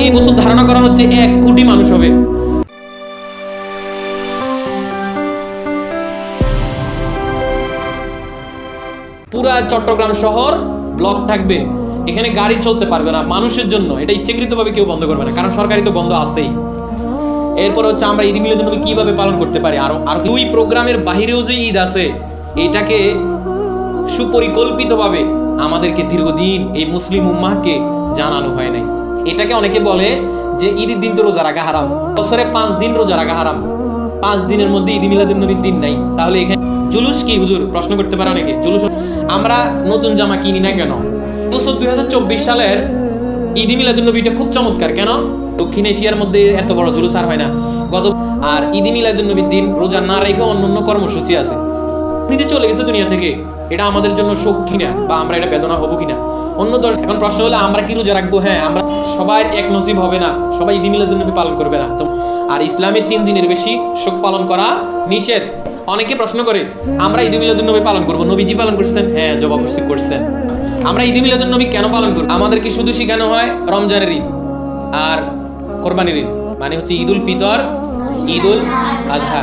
এই বছর ধারণা করা হচ্ছে 1 কোটি মানুষ হবে। পুরা চট্টগ্রাম শহর ব্লক থাকবে, এখানে গাড়ি চলতে পারবে না মানুষের জন্য। এটা ইচ্ছাকৃতভাবে কেউ বন্ধ করবে না, কারণ সরকারি তো বন্ধ আছেই। এরপর হচ্ছে আমরা ঈদ মিলাদুন্নবী কিভাবে পালন করতে পারি, আর দুই প্রোগ্রামের বাহিরেও যে ঈদ আছে, এটাকে সুপরিকল্পিতভাবে আমাদেরকে দীর্ঘদিন এই মুসলিম উম্মাহকে জানানো হয় নাই। এটাকে অনেকে বলে যে ঈদের দিন তো রোজা রাখা হারাম, বছরে 5 দিন রোজা রাখা হারাম, 5 দিনের মধ্যে ঈদ মিলাদুন্নবীর দিন নাই, তাহলে এখানে জুলুস কি হুজুর? প্রশ্ন করতে পারে অনেকে। জুলুস, আমরা নতুন জামা কিনি না কেন? বছর 2024 সালের ঈদ মিলাদুন্নবীটা খুব চমৎকার। কেন? দক্ষিণ এশিয়ার মধ্যে এত বড় জুলুস আর হয় না। আর ঈদ মিলাদুন্নবীর দিন রোজা না রেখে অন্যান্য কর্মসূচি আছে। নিজে চলে গেছে দুনিয়া থেকে, এটা আমাদের জন্য শোক কিনা, বা আমরা এটা বেদনা হবো কিনা অন্য দশ। এখন প্রশ্ন হলো আমরা কি রোজা রাখবো? হ্যাঁ, আমরা সবাই এক নসিব হবে না, সবাই ঈদ মিলাদুন্নবী পালন করবে না। আর ইসলামে 3 দিনের বেশি শোক পালন করা নিষেধ। অনেকে প্রশ্ন করে আমরা ঈদ মিলাদুন্নবী পালন করবো, নবীজি পালন করছেন? হ্যাঁ, জবাব করছেন। আমরা ঈদ মিলাদুন্নবী কেন পালন করব? আমাদেরকে শুধু শেখানো হয় রমজানের ঈদ আর কোরবানির ঈদ, মানে হচ্ছে ঈদুল ফিতর, ঈদুল আজহা।